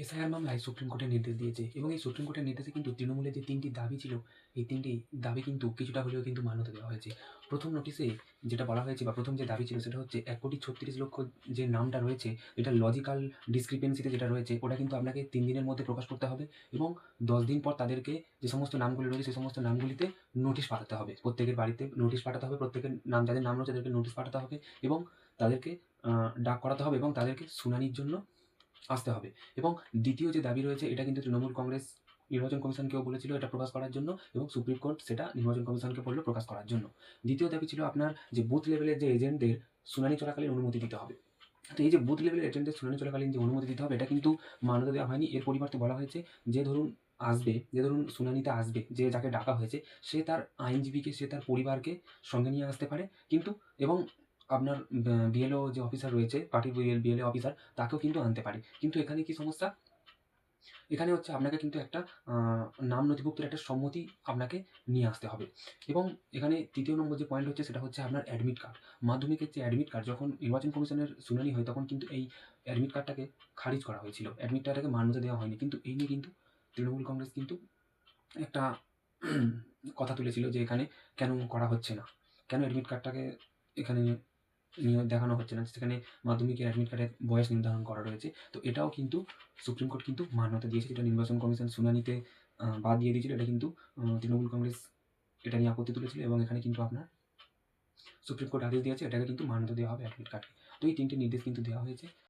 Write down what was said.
SIR মামলায় supreme কোর্টের নির্দেশ দিয়েছে এবং এই সুপ্রিম কোর্টের নির্দেশে কিন্তু তৃণমূলের যে ৩টি দাবি ছিল, এই ৩টি দাবি কিন্তু কিছুটা হলেও কিন্তু মান্যতা দেওয়া হয়েছে। প্রথম নোটিশে যেটা বলা হয়েছে বা প্রথম যে দাবি ছিল সেটা হচ্ছে ১,৩৬,০০,০০০ যে নামটা রয়েছে, এটা লজিক্যাল ডিসক্রিপেন্সিতে যেটা রয়েছে ওটা কিন্তু আপনাকে ৩ দিনের মধ্যে প্রকাশ করতে হবে এবং ১০ দিন পর তাদেরকে যে সমস্ত নামগুলি রয়েছে, সে সমস্ত নামগুলিতে নোটিশ পাঠাতে হবে। প্রত্যেকের বাড়িতে নোটিশ পাঠাতে হবে, প্রত্যেকের নাম যাদের নাম রয়েছে তাদেরকে নোটিশ পাঠাতে হবে এবং তাদেরকে ডাক করাতে হবে এবং তাদেরকে শুনানির জন্য আসতে হবে। এবং দ্বিতীয় যে দাবি রয়েছে এটা কিন্তু তৃণমূল কংগ্রেস নির্বাচন কমিশনকেও বলেছিল এটা প্রকাশ করার জন্য এবং সুপ্রিম কোর্ট সেটা নির্বাচন কমিশনকে বলল প্রকাশ করার জন্য। দ্বিতীয় দাবি ছিল আপনার যে বুথ লেভেলের যে এজেন্টদের শুনানি চলাকালীন অনুমতি দিতে হবে। তো এই যে বুথ লেভেলের এজেন্টদের শুনানি চলাকালীন যে অনুমতি দিতে হবে এটা কিন্তু মান্যতা দেওয়া হয়নি। এর পরিবর্তে বলা হয়েছে যে ধরুন শুনানিতে আসবে, যে যাকে ডাকা হয়েছে সে তার আইনজীবীকে, সে তার পরিবারকে সঙ্গে নিয়ে আসতে পারে। কিন্তু এবং আপনার বিএলও যে অফিসার রয়েছে, পার্টির বিএলও অফিসার তাকেও কিন্তু আনতে পারে। কিন্তু এখানে কি সমস্যা? এখানে হচ্ছে আপনাকে কিন্তু একটা নাম নথিভুক্তের একটা সম্মতি আপনাকে নিয়ে আসতে হবে। এবং এখানে ৩য় নম্বর যে পয়েন্ট হচ্ছে সেটা হচ্ছে আপনার অ্যাডমিট কার্ড। মাধ্যমিকের যে অ্যাডমিট কার্ড যখন নির্বাচন কমিশনের শুনানি হয় তখন কিন্তু এই অ্যাডমিট কার্ডটাকে খারিজ করা হয়েছিল। অ্যাডমিট কার্ডটাকে মান্যতা দেওয়া হয়নি। কিন্তু এই নিয়ে কিন্তু তৃণমূল কংগ্রেস কিন্তু একটা কথা তুলেছিল যে এখানে কেন করা হচ্ছে না? কেন অ্যাডমিট কার্ডটাকে এখানে দেখানো হচ্ছে না? সেখানে মাধ্যমিকের অ্যাডমিট কার্ডের বয়স নির্ধারণ করা রয়েছে। তো এটাও কিন্তু সুপ্রিম কোর্ট কিন্তু মান্যতা দিয়েছে, যেটা নির্বাচন কমিশন শুনানিতে বাদ দিয়ে দিয়েছিল। এটা কিন্তু তৃণমূল কংগ্রেস এটা নিয়ে আপত্তি তুলেছিল এবং এখানে কিন্তু আপনার সুপ্রিম কোর্ট আদেশ দিয়েছে এটাকে কিন্তু মান্যতা দেওয়া হবে অ্যাডমিট কার্ডকে। তো এই ৩ টে নির্দেশ কিন্তু দেওয়া হয়েছে।